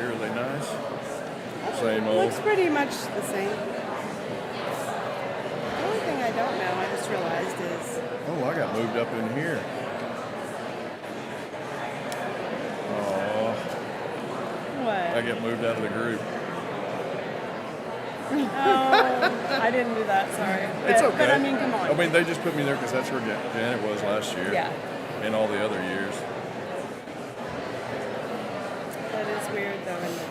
here? Are they nice? Same old. Looks pretty much the same. The only thing I don't know, I just realized is... Oh, I got moved up in here. Oh, What? I get moved out of the group. Oh, I didn't do that, sorry. It's okay. But I mean, come on. I mean, they just put me there because that's where Janet was last year. Yeah. And all the other years. That is weird, though, isn't it?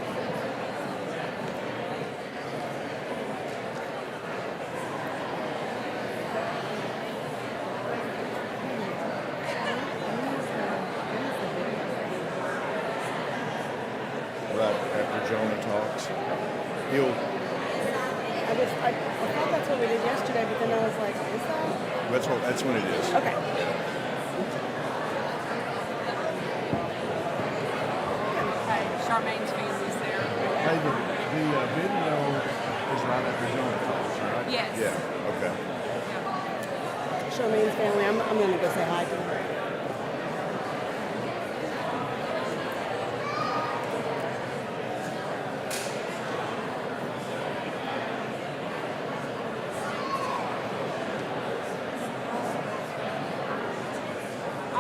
Right after Jonah talks, he'll. I thought that's what we did yesterday, but then I was like, is that? That's when it is. Okay. Hey, Charmaine's family's there. Hey, the video is right after Jonah talks, right? Yes. Yeah. Okay. Charmaine's family, I'm going to go say hi to her.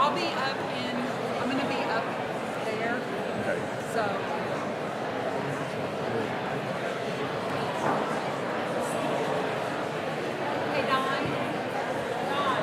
I'm going to be up there. Okay. So, hey, Dawn. Dawn.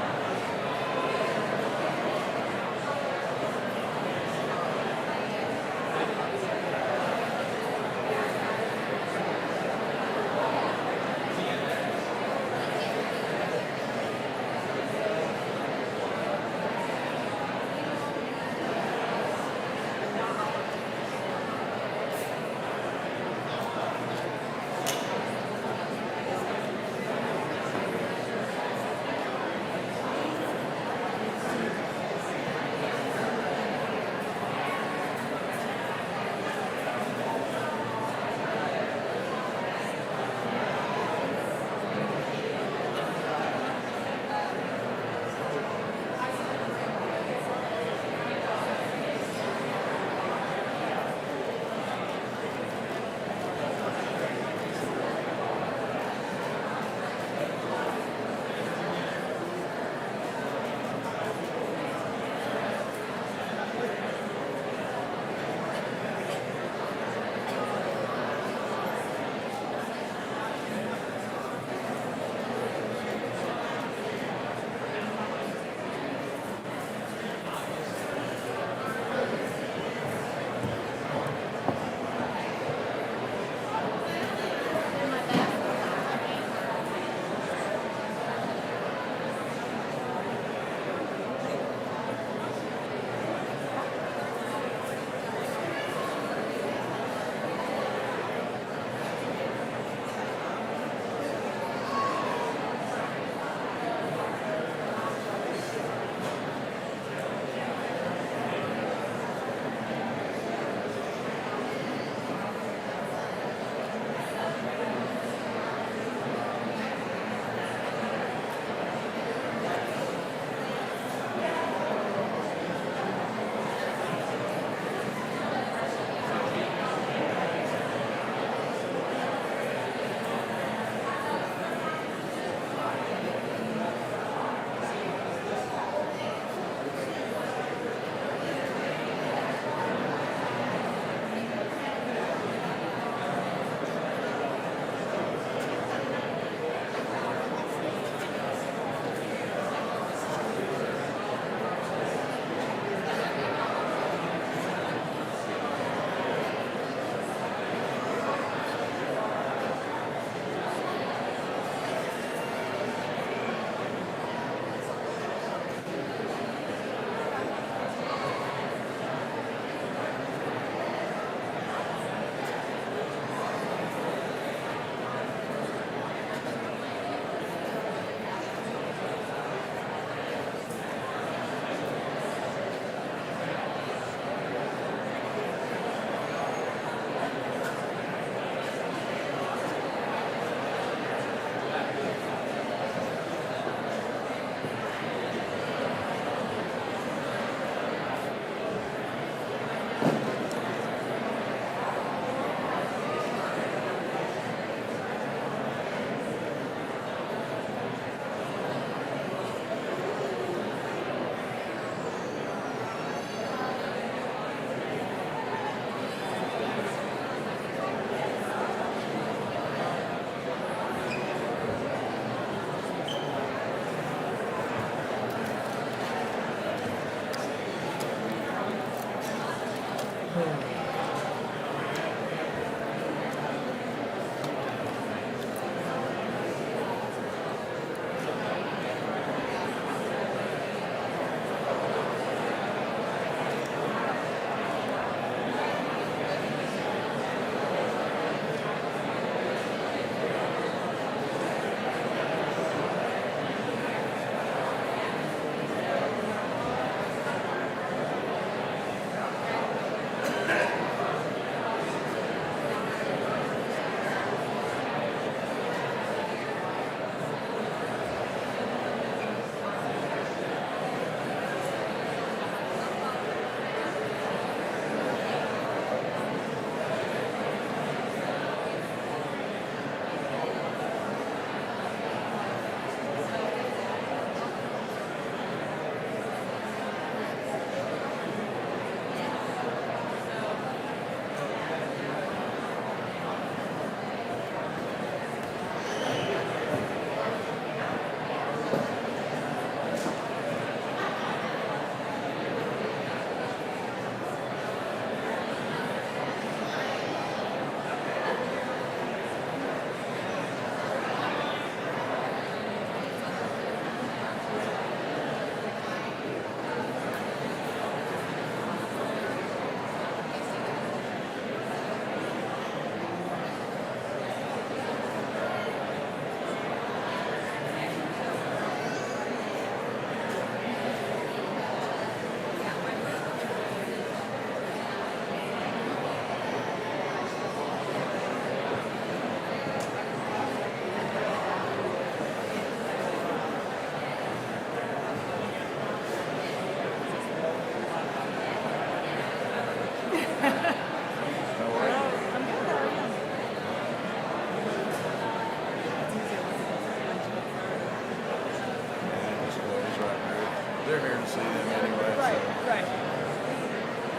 they're here to see them anyway. Right, So right.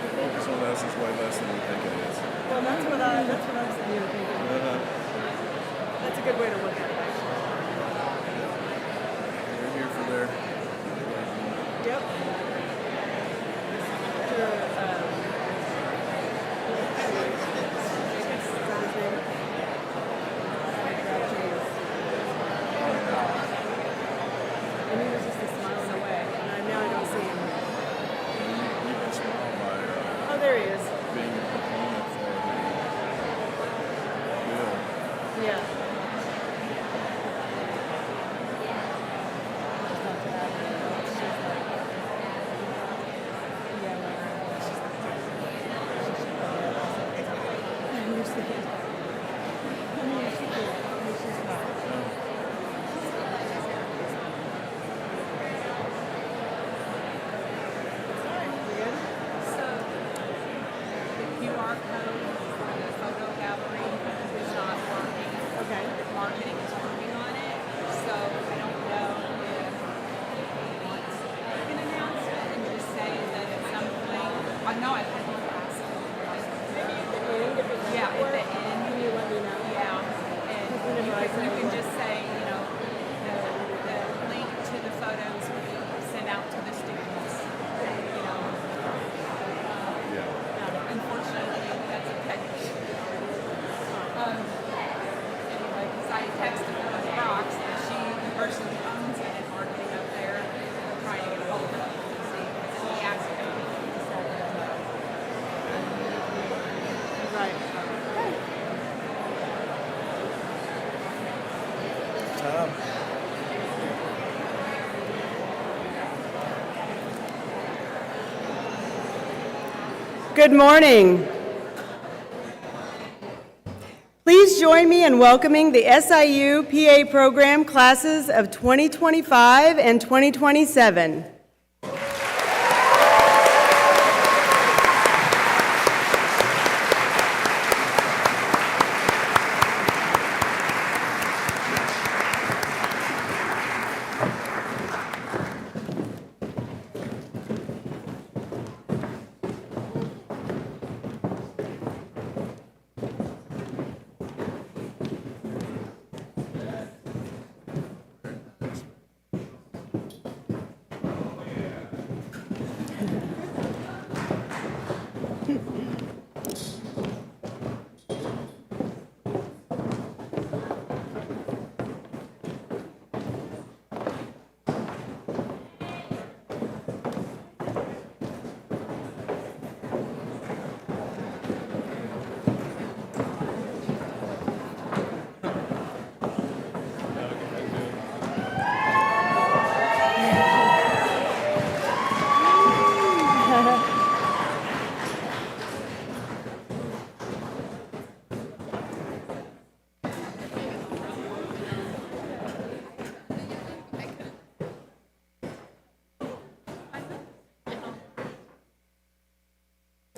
the focus on us is way less than we think it is. Well, that's what I'm sitting here thinking. That's a good way to look at it, actually. They're here for their. Yep. And he was just a smiling away, and now I don't see him. You can smile by Oh, there he is. being a proponent for the bill. Yeah. So the QR code for the photo gallery is not working. Okay. Marketing is working on it, so I don't know if he wants to make an announcement and just say that at some point. I know I've had one ask. Maybe at the end, if it's Yeah, at the end. can you let me know? Yeah, and you can just say, you know, the link to the photos will be sent out to the students. You know, Yeah. unfortunately, that's a catch. Anyway, because I texted one of Brock's, and the person who owns it in marketing up there, trying to get a hold of him to see, and he asked him. Right. Tom. Good morning. Please join me in welcoming the SIU PA program classes of 2025 and 2027.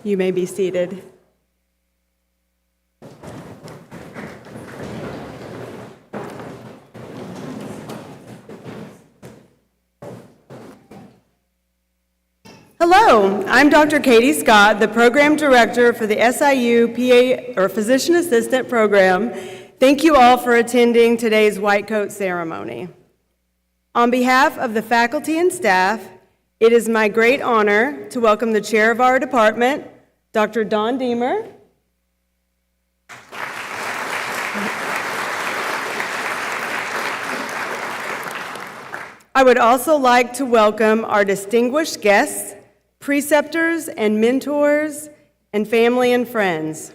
You may be seated. Hello, I'm Dr. Katie Scott, the Program Director for the SIU PA or Physician Assistant Program. Thank you all for attending today's White Coat ceremony. On behalf of the faculty and staff, it is my great honor to welcome the chair of our department, Dr. Dawn Deemer. I would also like to welcome our distinguished guests, preceptors and mentors, and family and friends.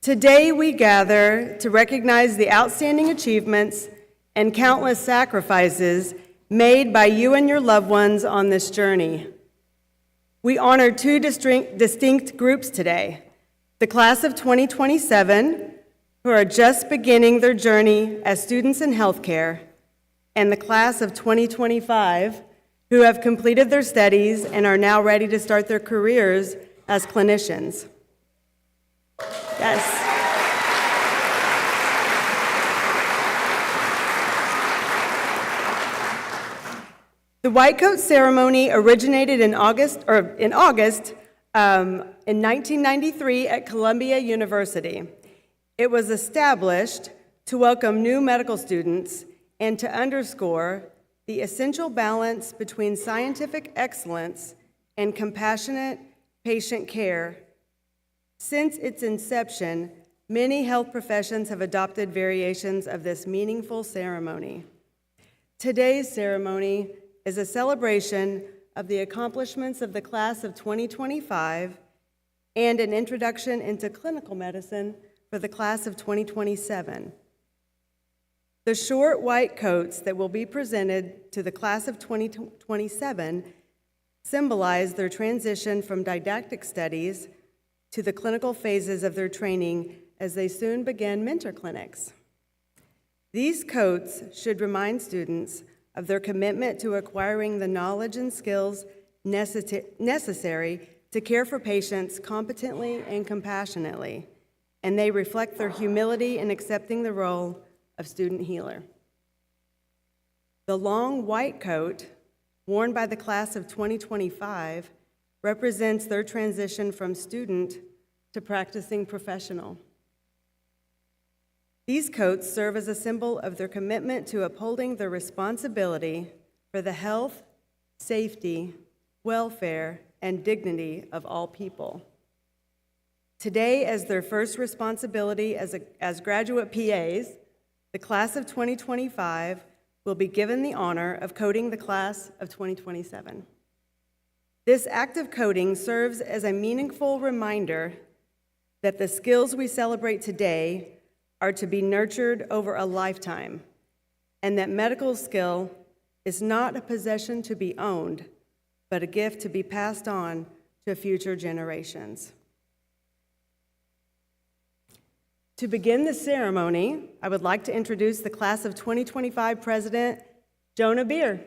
Today we gather to recognize the outstanding achievements and countless sacrifices made by you and your loved ones on this journey. We honor two distinct groups today: the class of 2027, who are just beginning their journey as students in healthcare, and the class of 2025, who have completed their studies and are now ready to start their careers as clinicians. Yes. The white coat ceremony originated in August in 1993 at Columbia University. It was established to welcome new medical students and to underscore the essential balance between scientific excellence and compassionate patient care. Since its inception, many health professions have adopted variations of this meaningful ceremony. Today's ceremony is a celebration of the accomplishments of the class of 2025 and an introduction into clinical medicine for the class of 2027. The short white coats that will be presented to the class of 2027 symbolize their transition from didactic studies to the clinical phases of their training as they soon begin mentor clinics. These coats should remind students of their commitment to acquiring the knowledge and skills necessary to care for patients competently and compassionately, and they reflect their humility in accepting the role of student healer. The long white coat worn by the class of 2025 represents their transition from student to practicing professional. These coats serve as a symbol of their commitment to upholding their responsibility for the health, safety, welfare, and dignity of all people. Today, as their first responsibility as graduate PAs, the class of 2025 will be given the honor of coating the class of 2027. This act of coating serves as a meaningful reminder that the skills we celebrate today are to be nurtured over a lifetime, and that medical skill is not a possession to be owned, but a gift to be passed on to future generations. To begin the ceremony, I would like to introduce the class of 2025 President, Jonah Beer.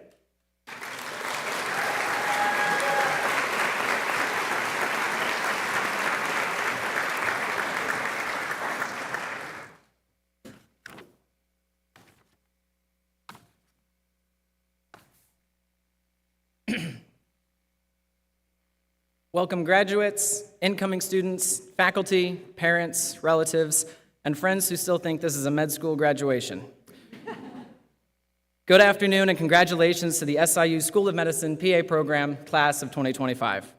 Welcome graduates, incoming students, faculty, parents, relatives, and friends who still think this is a med school graduation. Good afternoon and congratulations to the SIU School of Medicine PA program class of 2025.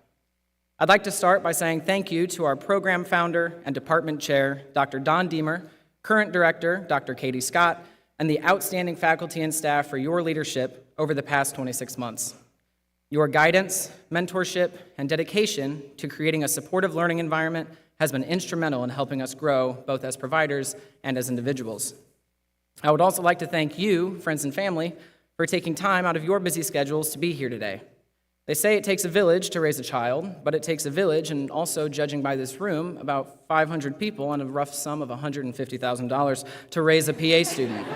I'd like to start by saying thank you to our program founder and department chair, Dr. Don Deemer, current director, Dr. Katie Scott, and the outstanding faculty and staff for your leadership over the past 26 months. Your guidance, mentorship, and dedication to creating a supportive learning environment has been instrumental in helping us grow both as providers and as individuals. I would also like to thank you, friends and family, for taking time out of your busy schedules to be here today. They say it takes a village to raise a child, but it takes a village, and also, judging by this room, about 500 people on a rough sum of $150,000 to raise a PA student.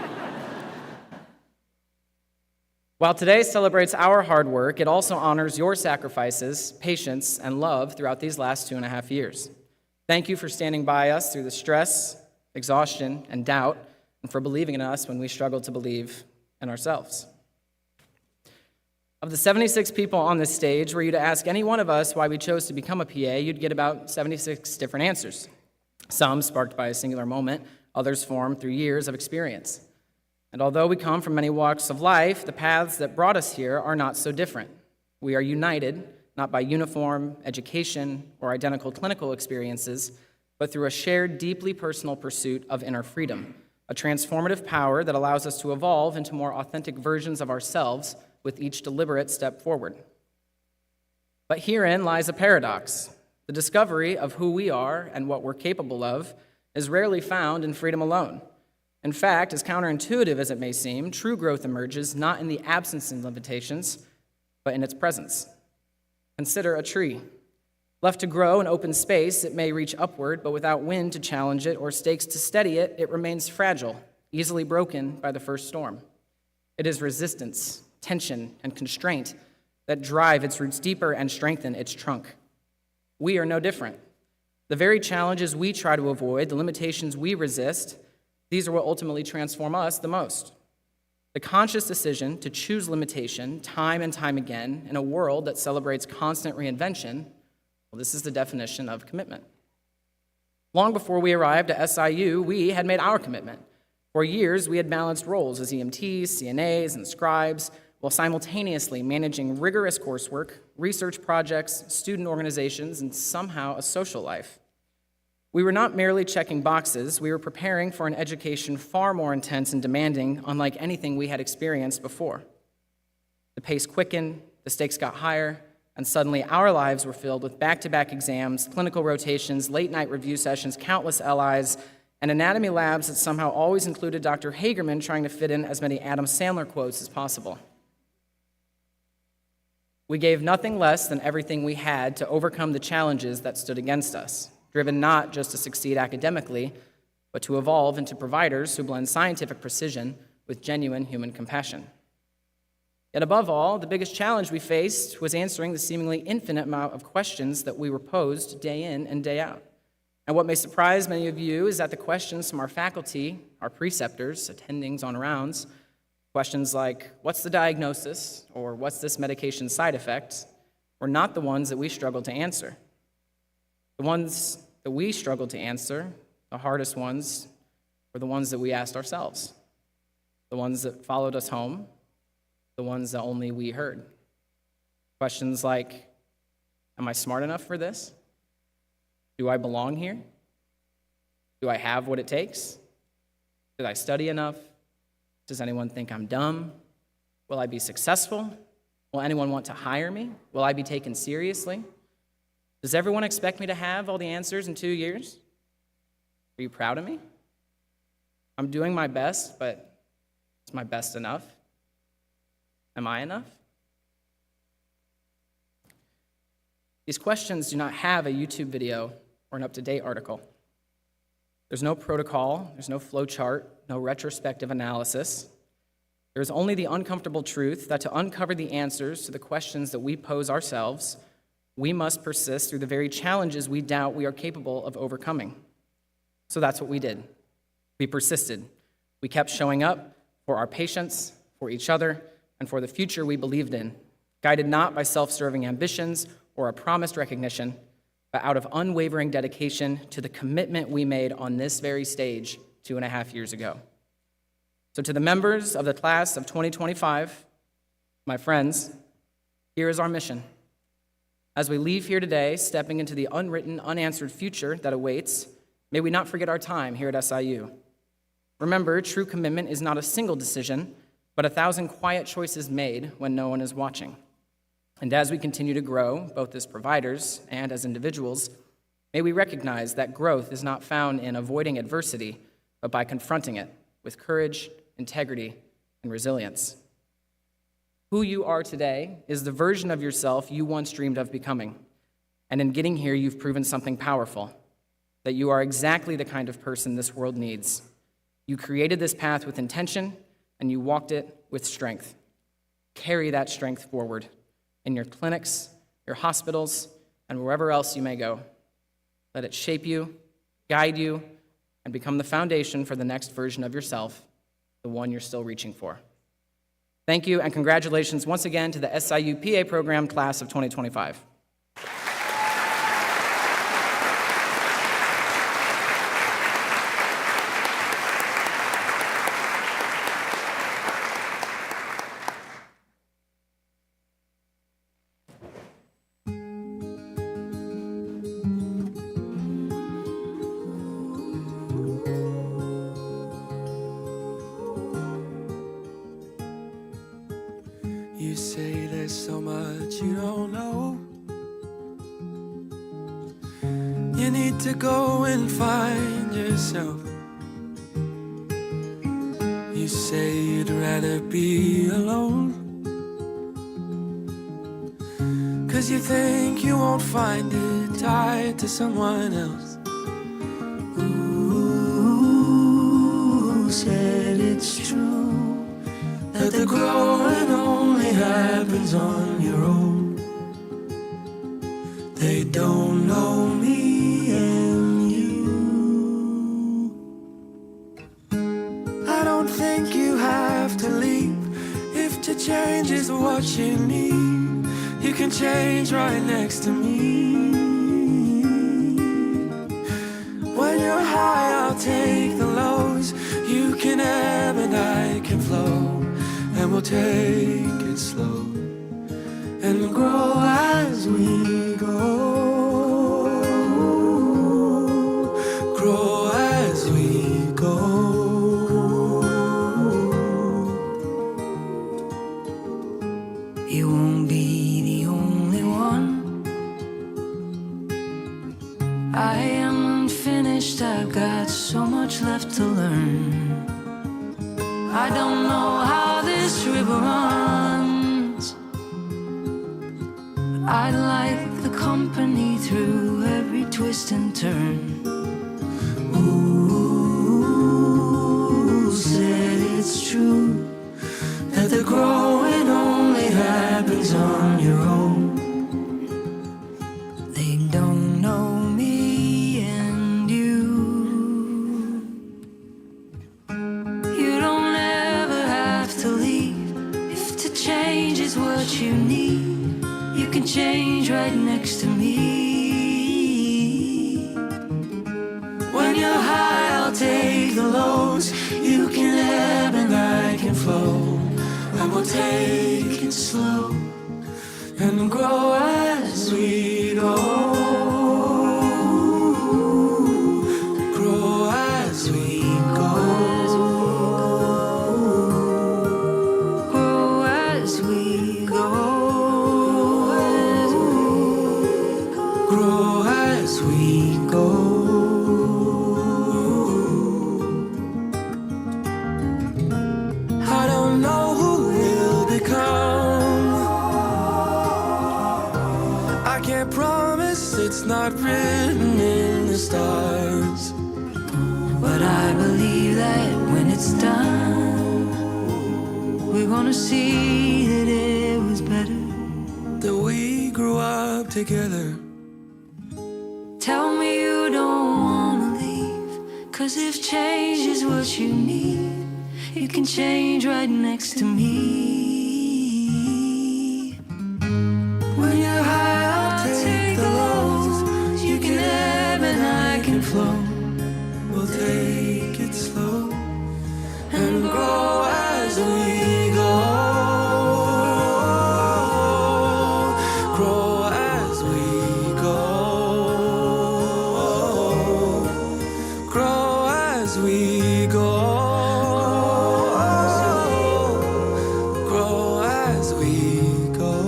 While today celebrates our hard work, it also honors your sacrifices, patience, and love throughout these last 2.5 years. Thank you for standing by us through the stress, exhaustion, and doubt, and for believing in us when we struggled to believe in ourselves. Of the 76 people on this stage, were you to ask any one of us why we chose to become a PA, you'd get about 76 different answers. Some sparked by a singular moment, others formed through years of experience. And although we come from many walks of life, the paths that brought us here are not so different. We are united, not by uniform education or identical clinical experiences, but through a shared, deeply personal pursuit of inner freedom, a transformative power that allows us to evolve into more authentic versions of ourselves with each deliberate step forward. But herein lies a paradox. The discovery of who we are and what we're capable of is rarely found in freedom alone. In fact, as counterintuitive as it may seem, true growth emerges not in the absence of limitations, but in its presence. Consider a tree. Left to grow in open space, it may reach upward, but without wind to challenge it or stakes to steady it, it remains fragile, easily broken by the first storm. It is resistance, tension, and constraint that drive its roots deeper and strengthen its trunk. We are no different. The very challenges we try to avoid, the limitations we resist, these are what ultimately transform us the most. The conscious decision to choose limitation time and time again in a world that celebrates constant reinvention, well, this is the definition of commitment. Long before we arrived at SIU, we had made our commitment. For years, we had balanced roles as EMTs, CNAs, and scribes, while simultaneously managing rigorous coursework, research projects, student organizations, and somehow a social life. We were not merely checking boxes, we were preparing for an education far more intense and demanding, unlike anything we had experienced before. The pace quickened, the stakes got higher, and suddenly our lives were filled with back-to-back exams, clinical rotations, late-night review sessions, countless LIs, and anatomy labs that somehow always included Dr. Hagerman trying to fit in as many Adam Sandler quotes as possible. We gave nothing less than everything we had to overcome the challenges that stood against us, driven not just to succeed academically, but to evolve into providers who blend scientific precision with genuine human compassion. Yet above all, the biggest challenge we faced was answering the seemingly infinite amount of questions that we were posed day in and day out. And what may surprise many of you is that the questions from our faculty, our preceptors, attendings on rounds, questions like, what's the diagnosis, or what's this medication side effect, were not the ones that we struggled to answer. The ones that we struggled to answer, the hardest ones, were the ones that we asked ourselves, the ones that followed us home, the ones that only we heard. Questions like, am I smart enough for this? Do I belong here? Do I have what it takes? Did I study enough? Does anyone think I'm dumb? Will I be successful? Will anyone want to hire me? Will I be taken seriously? Does everyone expect me to have all the answers in 2 years? Are you proud of me? I'm doing my best, but is my best enough? Am I enough? These questions do not have a YouTube video or an up-to-date article. There's no protocol, there's no flow chart, no retrospective analysis. There is only the uncomfortable truth that to uncover the answers to the questions that we pose ourselves, we must persist through the very challenges we doubt we are capable of overcoming. So that's what we did. We persisted. We kept showing up for our patients, for each other, and for the future we believed in, guided not by self-serving ambitions or a promised recognition, but out of unwavering dedication to the commitment we made on this very stage 2.5 years ago. So to the members of the class of 2025, my friends, here is our mission. As we leave here today, stepping into the unwritten, unanswered future that awaits, may we not forget our time here at SIU. Remember, true commitment is not a single decision, but 1,000 quiet choices made when no one is watching. And as we continue to grow, both as providers and as individuals, may we recognize that growth is not found in avoiding adversity, but by confronting it with courage, integrity, and resilience. Who you are today is the version of yourself you once dreamed of becoming. And in getting here, you've proven something powerful, that you are exactly the kind of person this world needs. You created this path with intention, and you walked it with strength. Carry that strength forward in your clinics, your hospitals, and wherever else you may go. Let it shape you, guide you, and become the foundation for the next version of yourself, the one you're still reaching for. Thank you, and congratulations once again to the SIU PA program class of 2025. You say there's so much you don't know. You need to go and find yourself. You say you'd rather be alone, 'cause you think you won't find it tied to someone else. Who said it's true that the growing only happens on your own? They don't know me and you. I don't think you have to leave. change is what you need, you can change right next to me. When you're high, I'll take the lows. You can ebb and I can flow, and we'll take it slow and grow as we go. Grow as we go. You won't be the only one. I am unfinished, I've got so much left to learn. I don't know how this river runs. I like the company through every twist and turn. Ooh, said it's true that the growing only happens on your own. They don't know me and you. You don't ever have to leave. If to change is what you need, you can change right next to me. When you're high, I'll take the lows. You can ebb and I can flow, and we'll take it slow and grow as we go. Grow as we go. Grow as we go. Grow as we go. I don't know who we'll become. I can't promise, it's not written in the stars. But I believe that when it's done, we're gonna see that it was better that we grew up together. Tell me you don't wanna leave, 'cause if change is what you need, you can change right next to me. When you're high, I'll take the lows. You can ebb and I can flow. We'll take it slow and grow as we go. Grow as we go. Grow as we go. Grow as we go.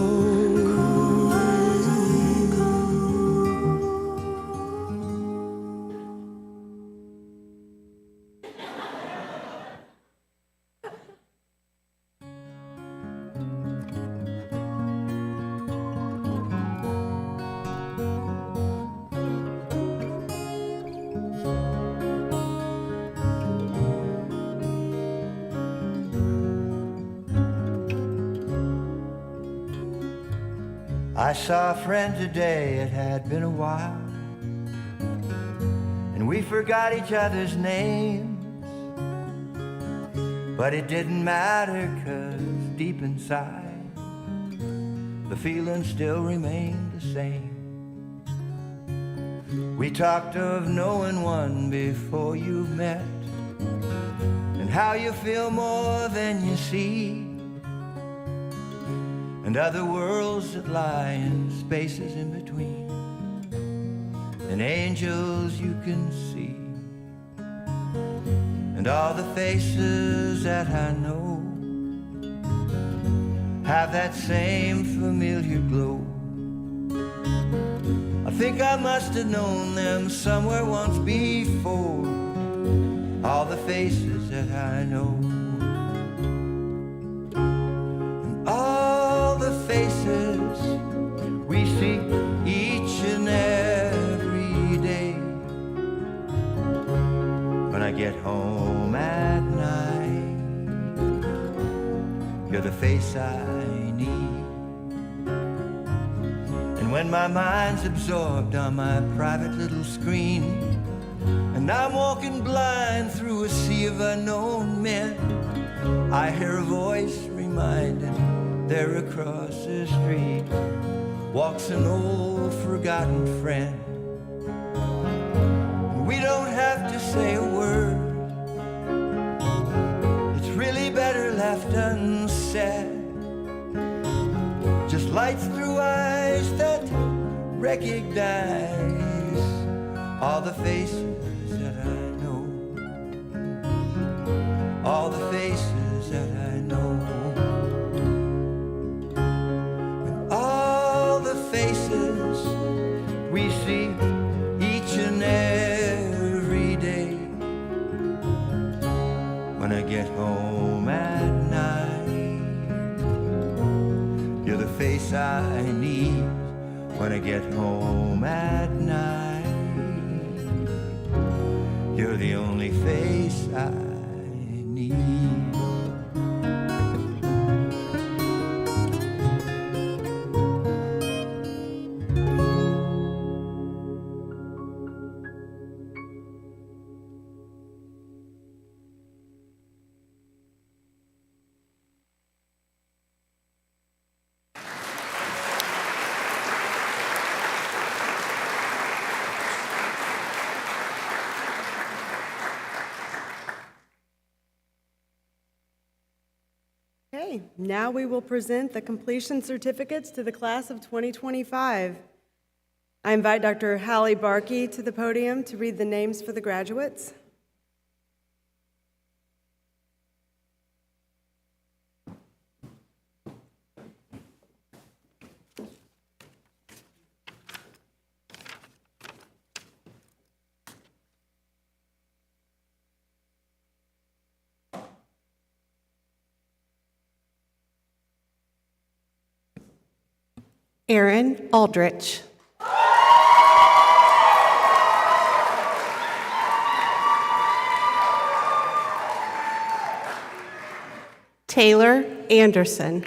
I saw a friend today, it had been a while, and we forgot each other's names. But it didn't matter, 'cause deep inside, the feeling still remained the same. We talked of knowing one before you've met, and how you feel more than you see, and other worlds that lie in spaces in between, and angels you can see, and all the faces that I know have that same familiar glow. I think I must have known them somewhere once before, all the faces that I know. And all the faces we see each and every day. When I get home at night, you're the face I need. And when my mind's absorbed on my private little screen, and I'm walking blind through a sea of unknown men, I hear a voice reminded there across the street walks an old forgotten friend. We don't have to say a word, it's really better left unsaid. Just lights through eyes that recognize all the faces that I know, all the faces that I know, and all the faces we see each and every day. When I get home at night, you're the face I need. When I get home at night, you're the only face I need. Okay, now we will present the completion certificates to the class of 2025. I invite Dr. Hallie Barkey to the podium to read the names for the graduates. Aaron Aldrich. Taylor Anderson.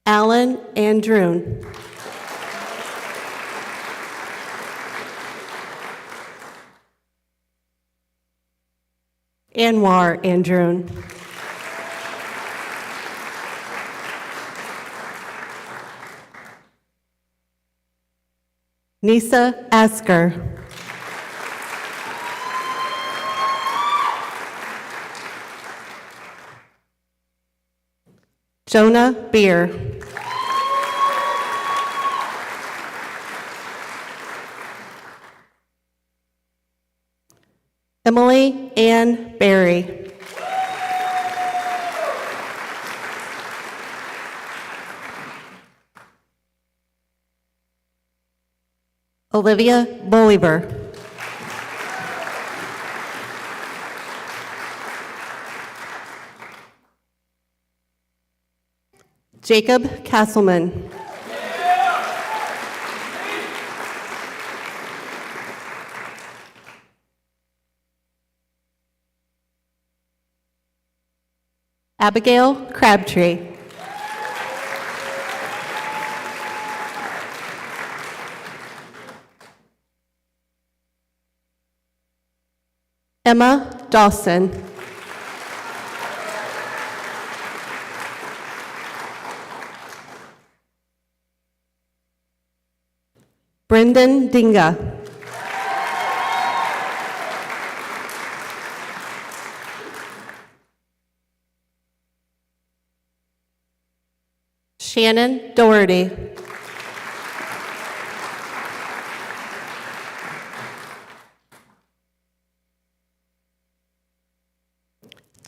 Alan Androon. Anwar Androon. Nisa Asker. Jonah Beer. Emily Ann Berry. Olivia Bolivar. Jacob Castleman. Abigail Crabtree. Emma Dawson. Brendan Dinga. Shannon Doherty.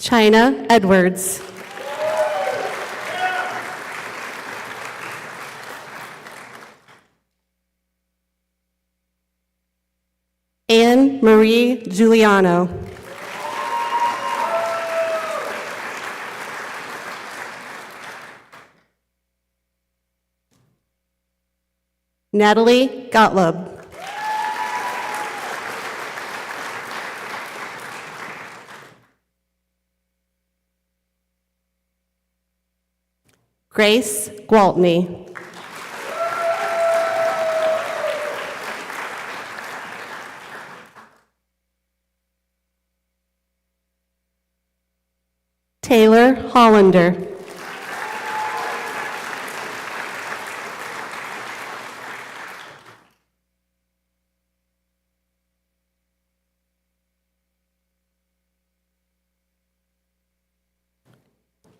China Edwards. Anne Marie Giuliano. Natalie Gottlob. Grace Gwaltney. Taylor Hollander.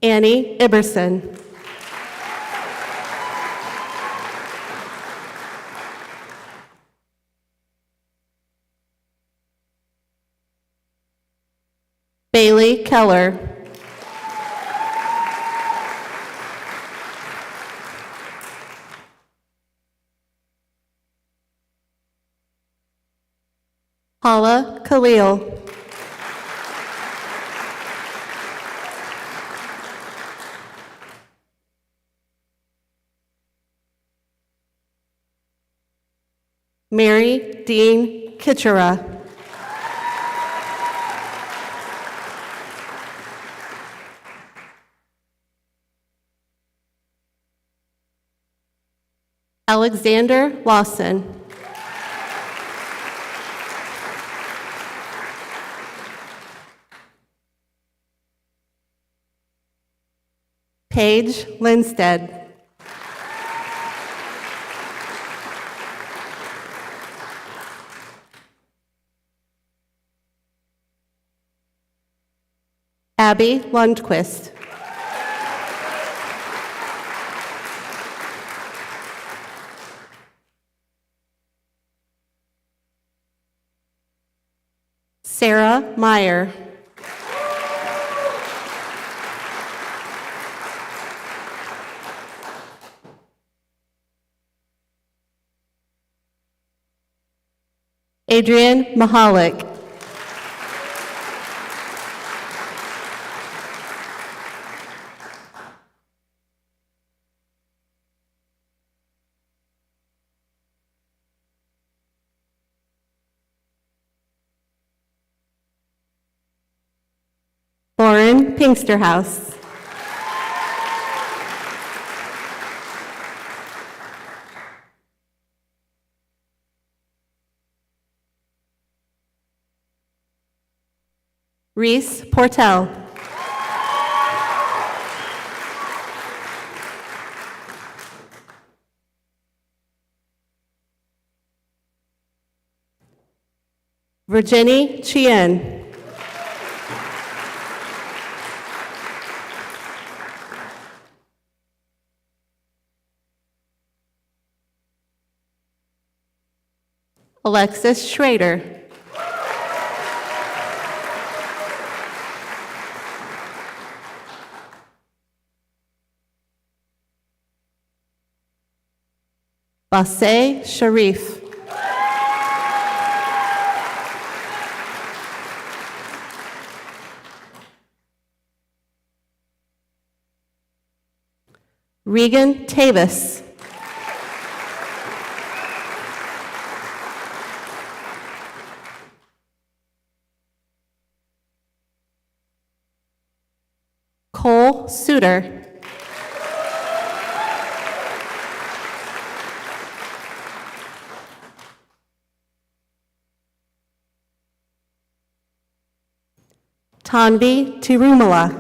Annie Iberson. Bailey Keller. Hala Khalil. Mary Dean Kitchera. Alexander Lawson. Paige Linstead. Abby Lundquist. Sarah Meyer. Adrian Mahalik. Lauren Pinksterhouse. Reese Portell. Virginie Chien. Alexis Schrader. Basay Sharif. Regan Tavis. Cole Suter. Tanvi Tirumala.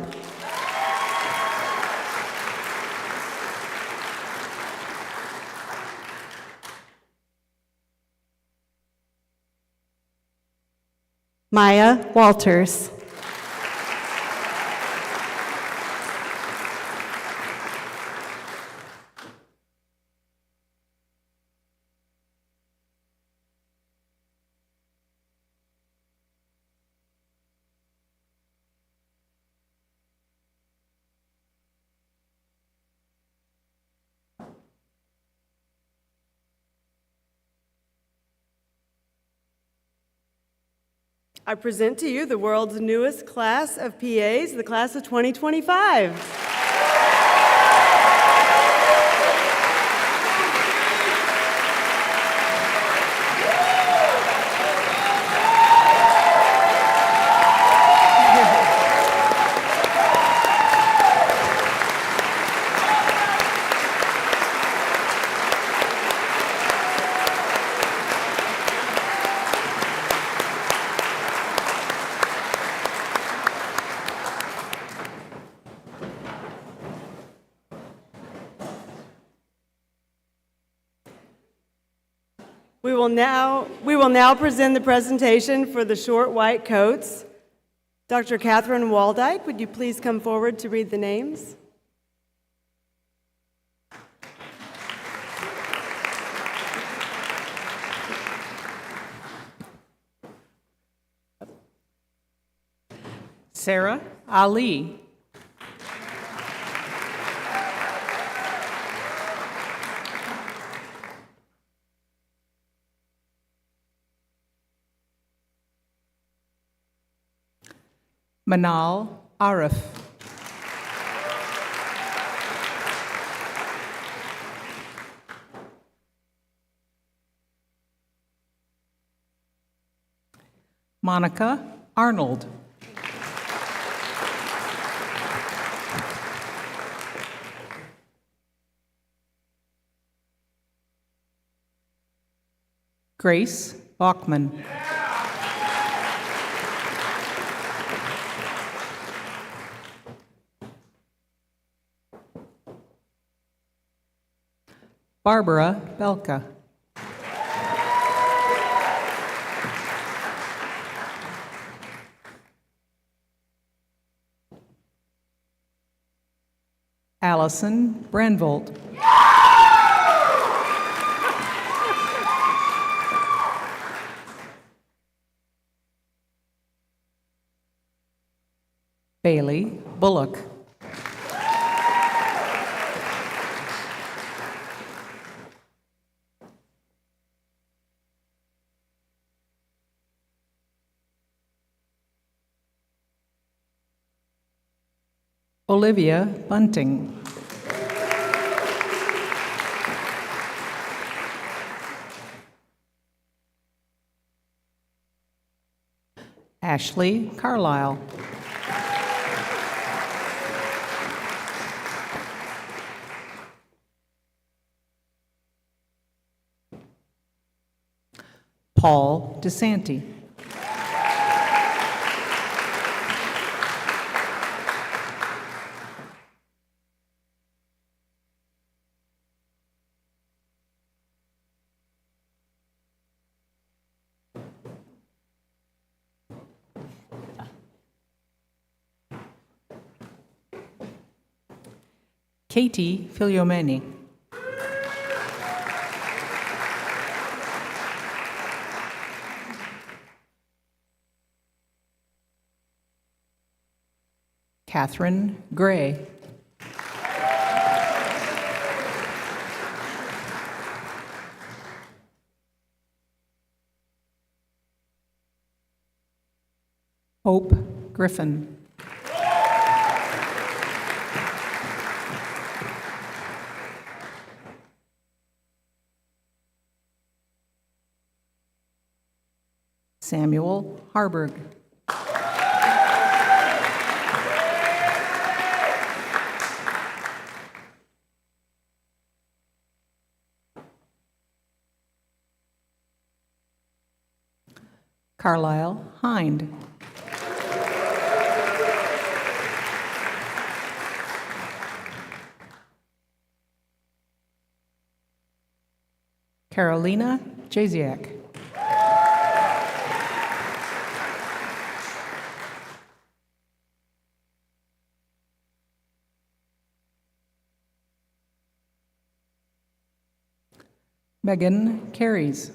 Maya Walters. I present to you the world's newest class of PAs, the class of 2025. We will now present the presentation for the short white coats. Dr. Catherine Waldyke, would you please come forward to read the names? Sarah Ali. Manal Arif. Monica Arnold. Grace Bachman. Barbara Belka. Allison Brandvold. Bailey Bullock. Olivia Bunting. Ashley Carlisle. Paul DeSanti. Katie Filiomeni. Catherine Gray. Hope Griffin. Samuel Harburg. Carlisle Hind. Carolina Jasiak. Megan Carries.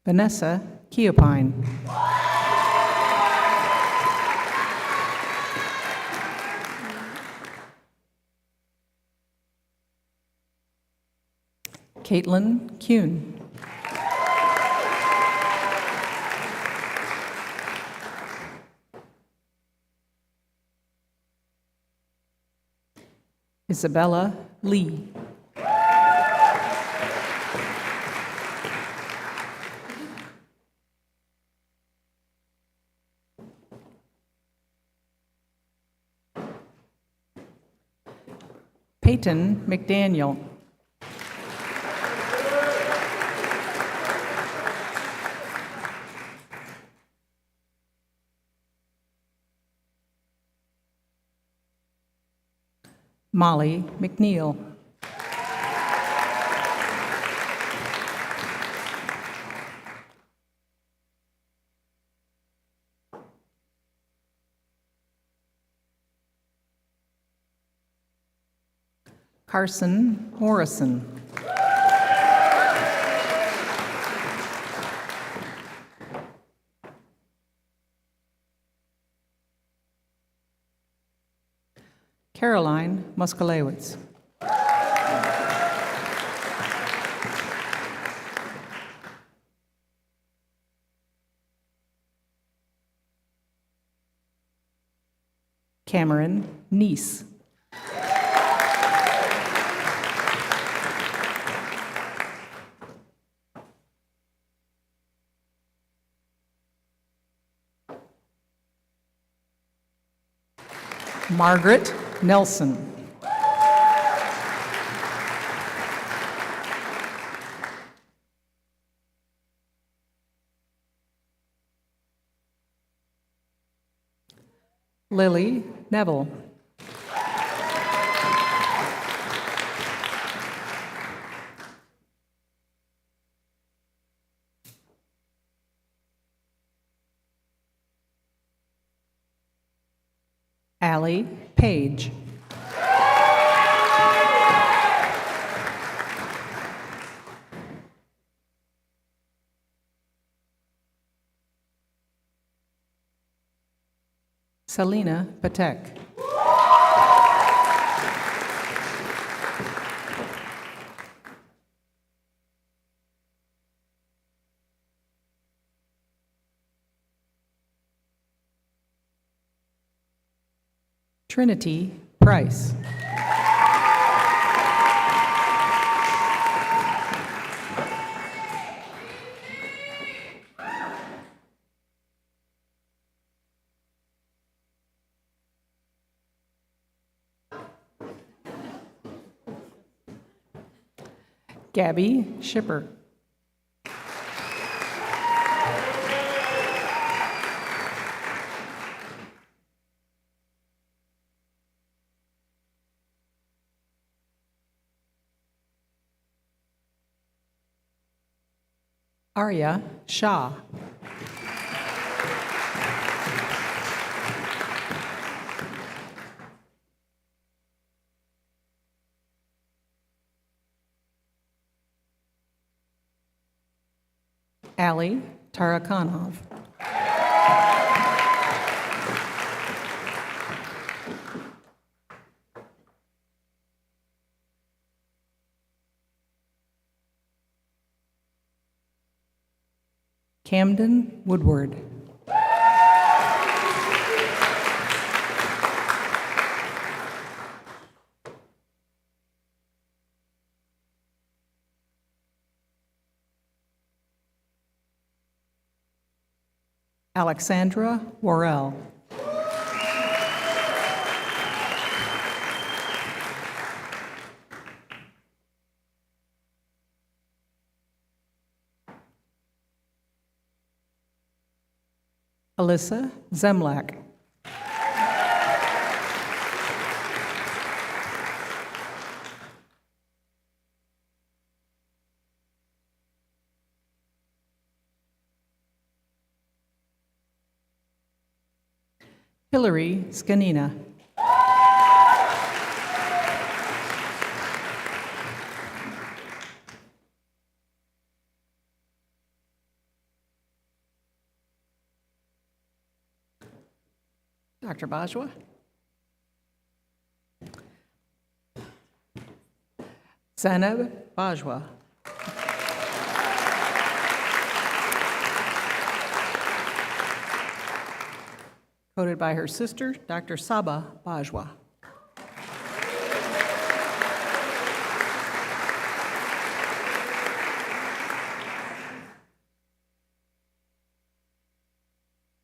Vanessa Keopine. Caitlin Kuhn. Isabella Lee. Peyton McDaniel. Molly McNeil. Carson Morrison. Caroline Muskalewicz. Cameron Neese. Margaret Nelson. Lily Neville. Allie Page. Selena Patek. Trinity Price. Gabby Shipper. Arya Shah. Ali Tarakanov. Camden Woodward. Alexandra Worrell. Alyssa Zemlak. Hillary Scanina. Dr. Bajwa. Zainab Bajwa. Coded by her sister, Dr. Saba Bajwa.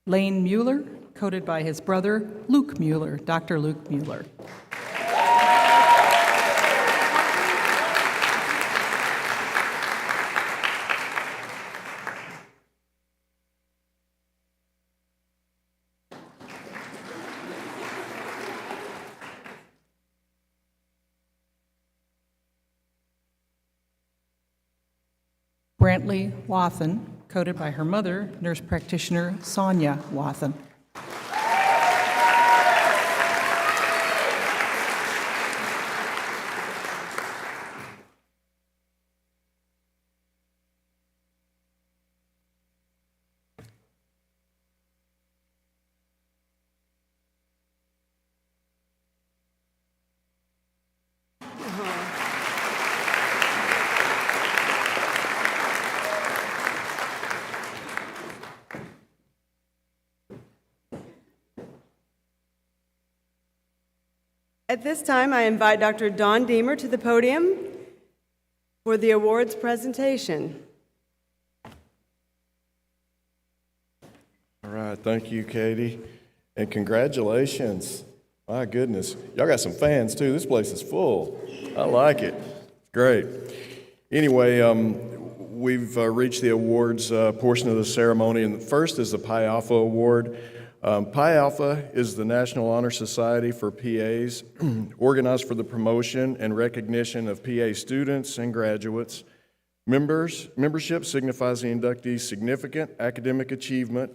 Lane Mueller, coded by his brother, Luke Mueller, Dr. Luke Mueller. Brantley Wathen, coded by her mother, nurse practitioner Sonia Wathen. At this time, I invite Dr. Dawn Deemer to the podium for the awards presentation. All right, thank you, Katie, and congratulations. My goodness, y'all got some fans too. This place is full. I like it. It's great. Anyway, we've reached the awards portion of the ceremony, and the first is the Pi Alpha Award. Pi Alpha is the National Honor Society for PAs, organized for the promotion and recognition of PA students and graduates. Membership signifies the inductees' significant academic achievement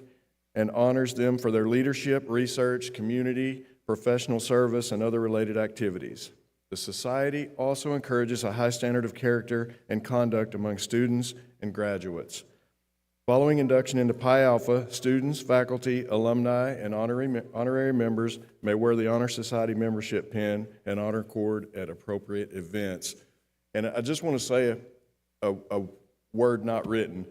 and honors them for their leadership, research, community, professional service, and other related activities. The Society also encourages a high standard of character and conduct among students and graduates. Following induction into Pi Alpha, students, faculty, alumni, and honorary members may wear the Honor Society membership pin and honor cord at appropriate events. And I just want to say a word not written.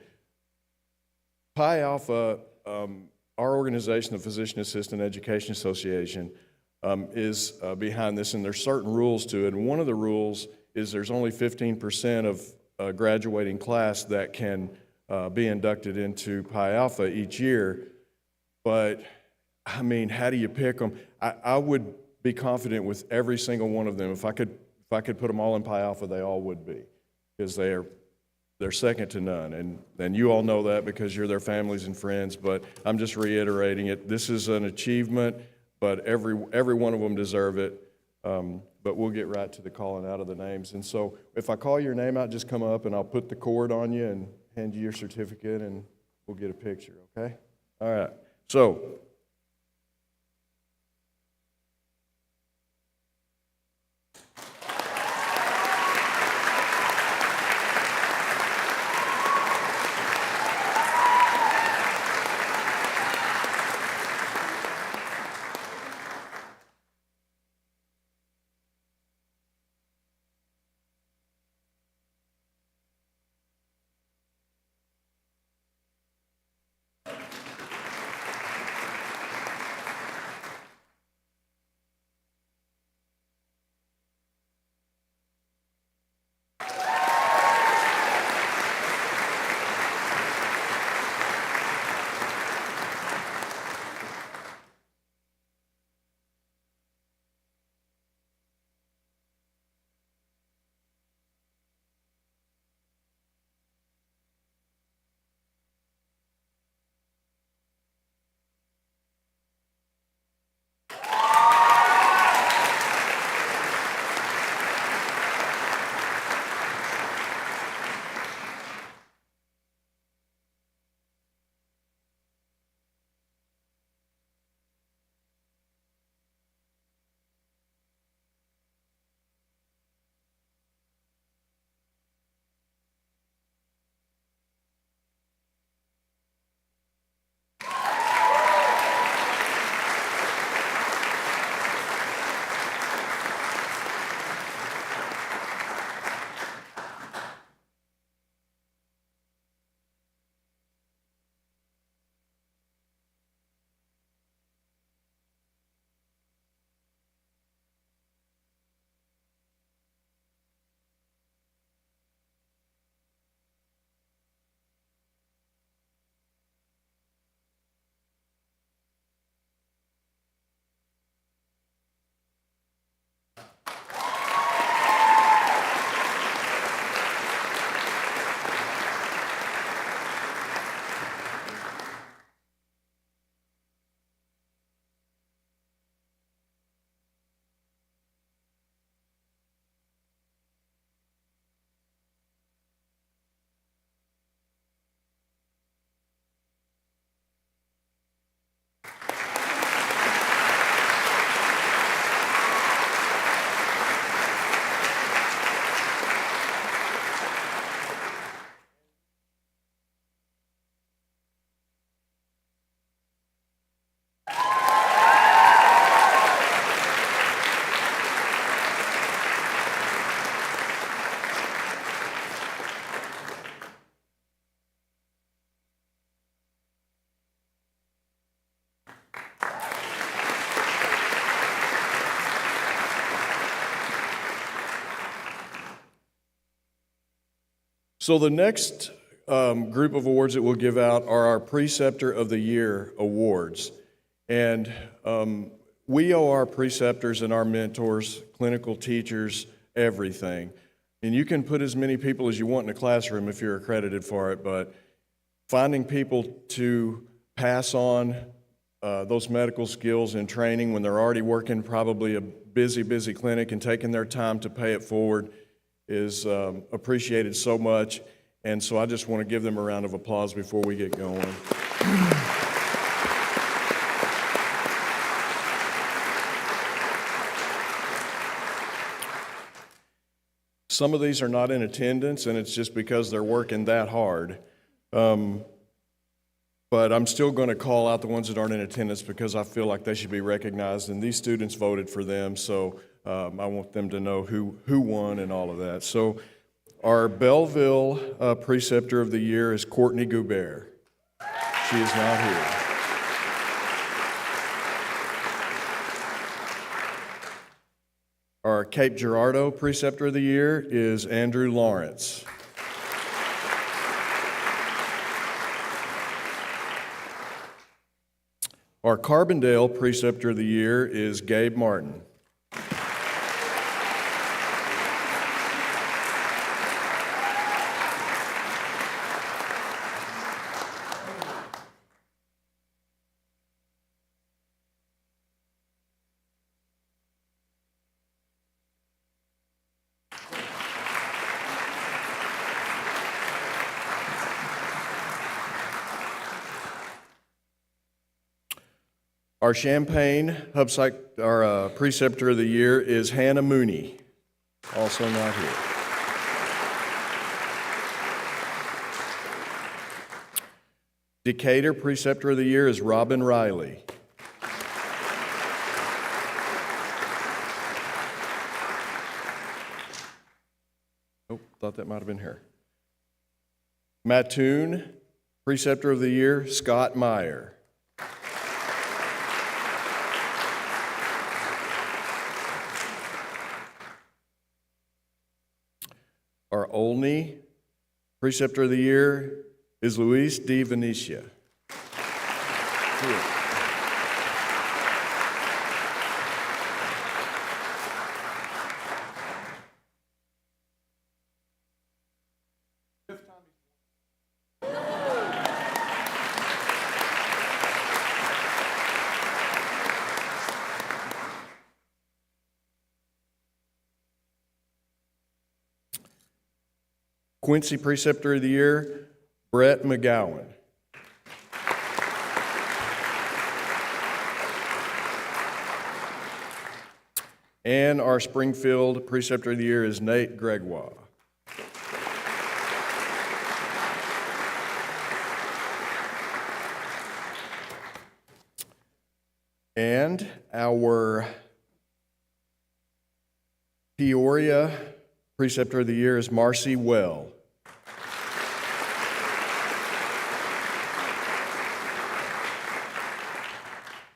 Pi Alpha, our organization, the Physician Assistant Education Association, is behind this, and there's certain rules to it. And one of the rules is there's only 15% of a graduating class that can be inducted into Pi Alpha each year. But, I mean, how do you pick them? I would be confident with every single one of them. If I could put them all in Pi Alpha, they all would be, because they're second to none. And you all know that because you're their families and friends, but I'm just reiterating it. This is an achievement, but every one of them deserve it. But we'll get right to the calling out of the names. And so if I call your name out, just come up and I'll put the cord on you and hand you your certificate, and we'll get a picture, okay? All right. So, So the next group of awards that we'll give out are our Preceptor of the Year awards. And we owe our preceptors and our mentors, clinical teachers, everything. And you can put as many people as you want in a classroom if you're accredited for it, but finding people to pass on those medical skills and training when they're already working probably a busy clinic and taking their time to pay it forward is appreciated so much. And so I just want to give them a round of applause before we get going. Some of these are not in attendance, and it's just because they're working that hard. But I'm still going to call out the ones that aren't in attendance because I feel like they should be recognized, and these students voted for them, so I want them to know who won and all of that. So our Belleville Preceptor of the Year is Courtney Goubert. She is not here. Our Cape Girardeau Preceptor of the Year is Andrew Lawrence. Our Carbondale Preceptor of the Year is Gabe Martin. Our Champaign our Preceptor of the Year is Hannah Mooney, also not here. Decatur Preceptor of the Year is Robin Riley. Oh, thought that might have been her. Mattoon Preceptor of the Year, Scott Meyer. Our Olney Preceptor of the Year is Luis D. Venetia. Quincy Preceptor of the Year, Brett McGowan. And our Springfield Preceptor of the Year is Nate Gregoire. And our Peoria Preceptor of the Year is Marcy Well.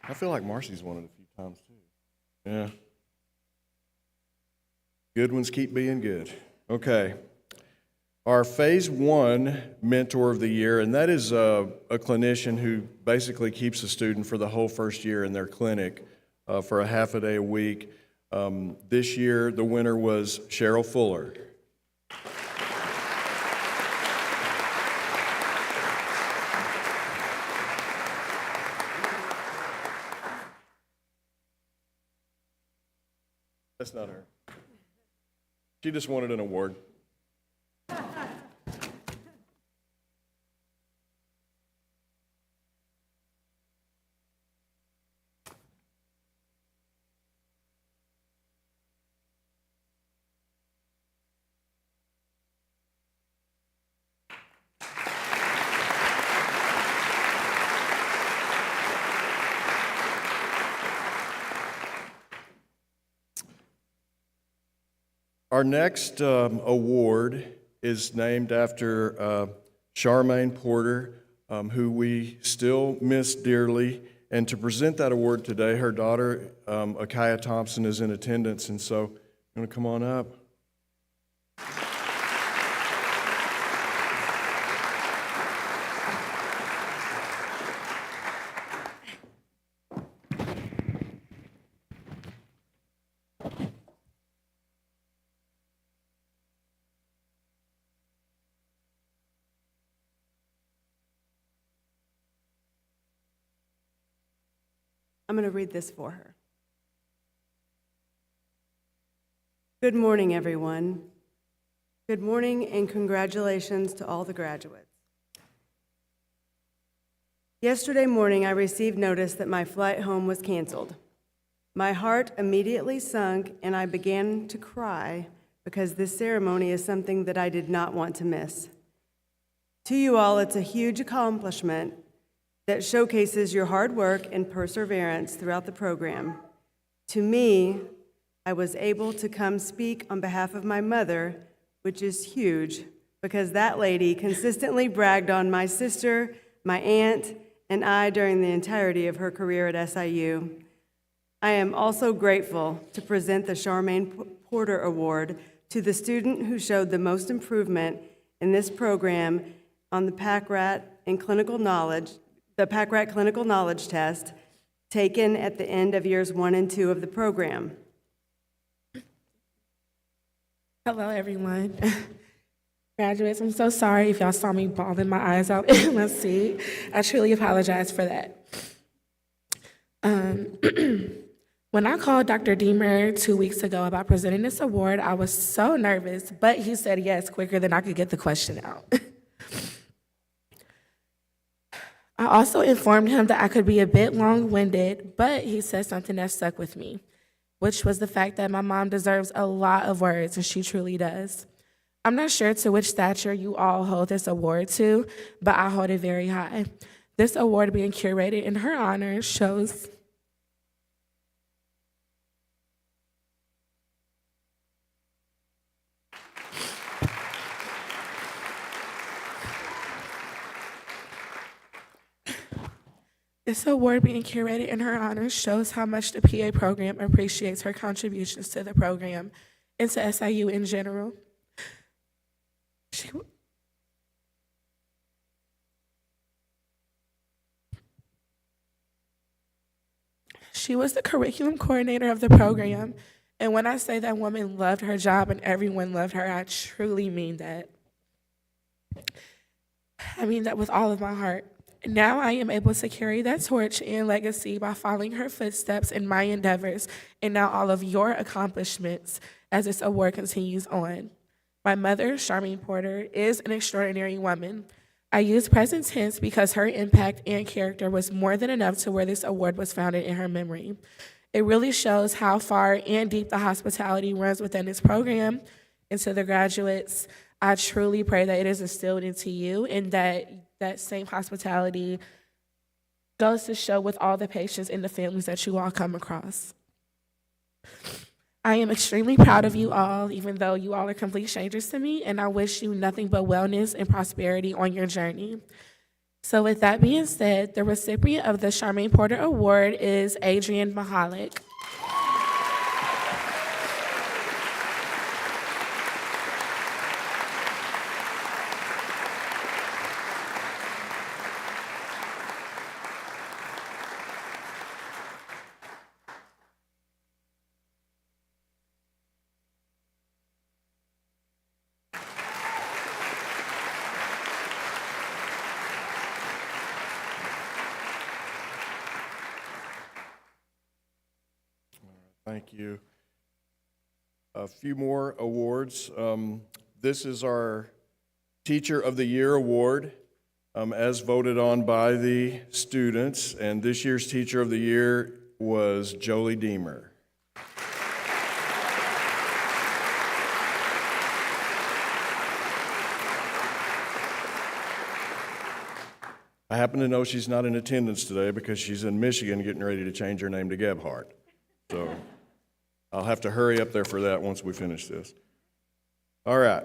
I feel like Marcy's won it a few times too. Yeah. Good ones keep being good. Okay. Our Phase 1 Mentor of the Year, and that is a clinician who basically keeps a student for the whole first year in their clinic for a half a day a week. This year, the winner was Cheryl Fuller. That's not her. She just wanted an award. Our next award is named after Charmaine Porter, who we still miss dearly. And to present that award today, her daughter, Akaya Thompson, is in attendance. And so, you want to come on up? I'm going to read this for her. Good morning, everyone. Good morning and congratulations to all the graduates. Yesterday morning, I received notice that my flight home was canceled. My heart immediately sunk and I began to cry because this ceremony is something that I did not want to miss. To you all, it's a huge accomplishment that showcases your hard work and perseverance throughout the program. To me, I was able to come speak on behalf of my mother, which is huge because that lady consistently bragged on my sister, my aunt, and I during the entirety of her career at SIU. I am also grateful to present the Charmaine Porter Award to the student who showed the most improvement in this program on the PAC-RAT Clinical Knowledge Test taken at the end of years 1 and 2 of the program. Hello, everyone. Graduates, I'm so sorry if y'all saw me bawling my eyes out in my seat. I truly apologize for that. When I called Dr. Deemer 2 weeks ago about presenting this award, I was so nervous, but he said yes quicker than I could get the question out. I also informed him that I could be a bit long-winded, but he said something that stuck with me, which was the fact that my mom deserves a lot of words, and she truly does. I'm not sure to which stature you all hold this award to, but I hold it very high. This award being curated in her honor shows This award being curated in her honor shows how much the PA program appreciates her contributions to the program and to SIU in general. She was the curriculum coordinator of the program, and when I say that woman loved her job and everyone loved her, I truly mean that. I mean that with all of my heart. Now I am able to carry that torch and legacy by following her footsteps in my endeavors and now all of your accomplishments as this award continues on. My mother, Charmaine Porter, is an extraordinary woman. I use present tense because her impact and character was more than enough to where this award was founded in her memory. It really shows how far and deep the hospitality runs within this program. And to the graduates, I truly pray that it is instilled into you and that same hospitality goes to show with all the patients and the families that you all come across. I am extremely proud of you all, even though you all are complete strangers to me, and I wish you nothing but wellness and prosperity on your journey. So with that being said, the recipient of the Charmaine Porter Award is Adrian Mahalik. Thank you. A few more awards. This is our Teacher of the Year award, as voted on by the students, and this year's Teacher of the Year was Jolie Deemer. I happen to know she's not in attendance today because she's in Michigan getting ready to change her name to Gebhardt. So I'll have to hurry up there for that once we finish this. All right.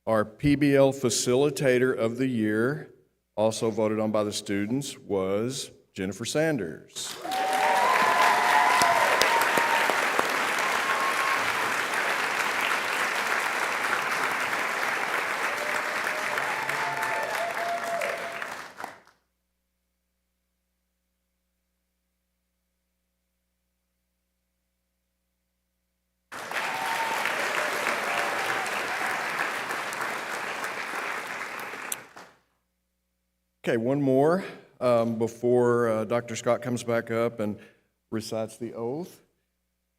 Our PBL Facilitator of the Year, also voted on by the students, was Jennifer Sanders. Okay, one more. before Dr. Scott comes back up and recites the oath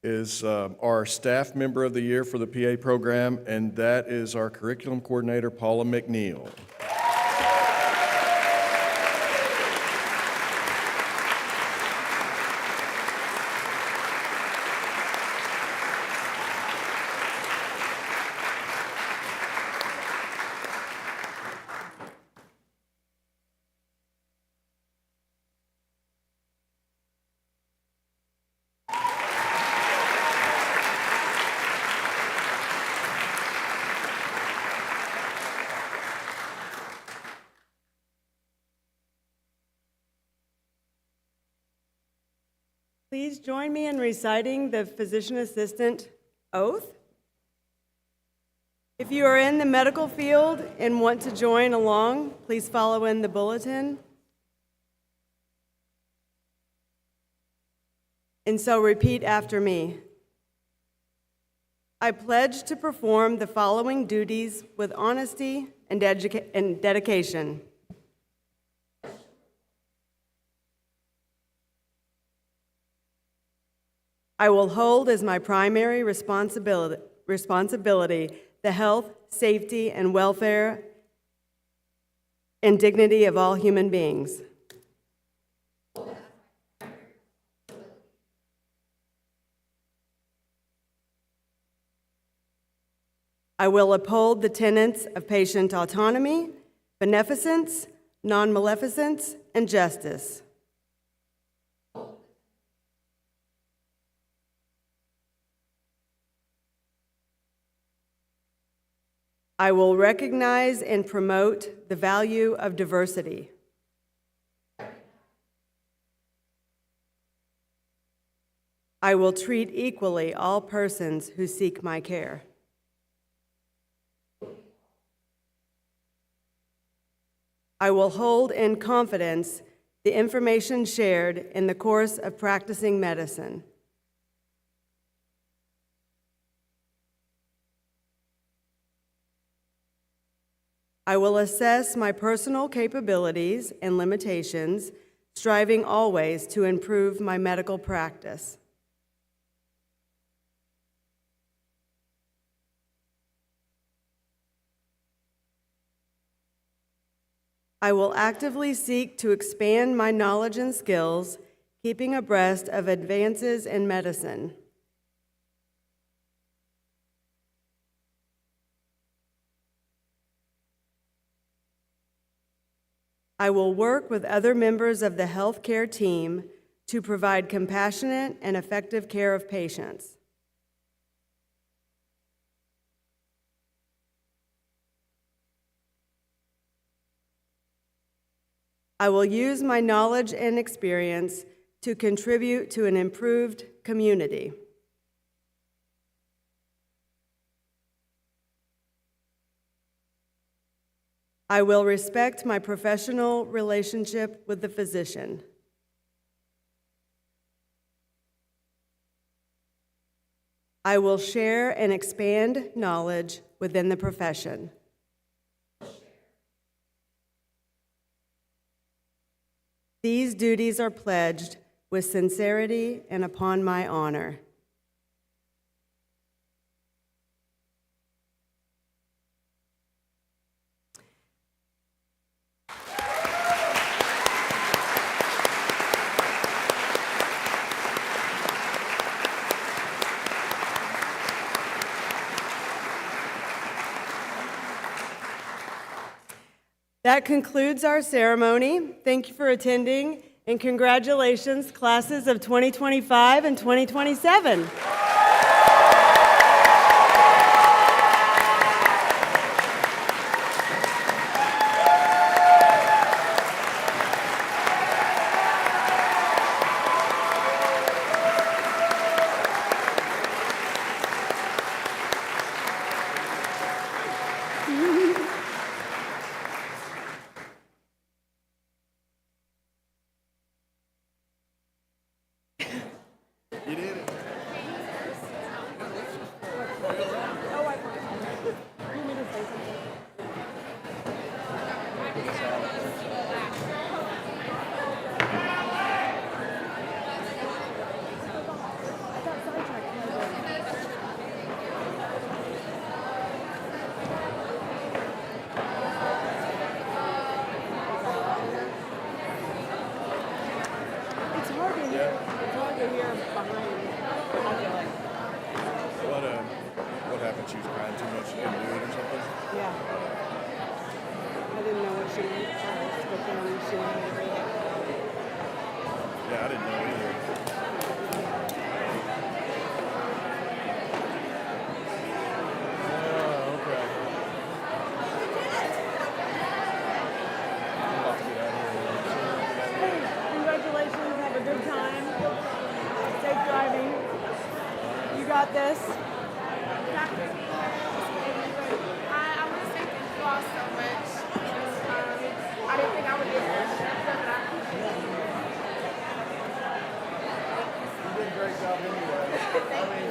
is our staff member of the year for the PA program, and that is our curriculum coordinator, Paula McNeil. Please join me in reciting the physician assistant oath. If you are in the medical field and want to join along, please follow in the bulletin. And so repeat after me. I pledge to perform the following duties with honesty and dedication. I will hold as my primary responsibility the health, safety, and welfare and dignity of all human beings. I will uphold the tenets of patient autonomy, beneficence, non-maleficence, and justice. I will recognize and promote the value of diversity. I will treat equally all persons who seek my care. I will hold in confidence the information shared in the course of practicing medicine. I will assess my personal capabilities and limitations, striving always to improve my medical practice. I will actively seek to expand my knowledge and skills, keeping abreast of advances in medicine. I will work with other members of the healthcare team to provide compassionate and effective care of patients. I will use my knowledge and experience to contribute to an improved community. I will respect my professional relationship with the physician. I will share and expand knowledge within the profession. These duties are pledged with sincerity and upon my honor. That concludes our ceremony. Thank you for attending, and congratulations, classes of 2025 and 2027. she was crying too much, she couldn't do it or something? Yeah. I didn't know what she meant at first, but then she wanted to read it. Yeah, I didn't know either. Oh, okay. I'm about to get out of here. Congratulations, have a good time. Safe driving. You got this. I want to say thank you all so much. I didn't think I would get this, but I appreciate it. You did a great job anyway. I mean,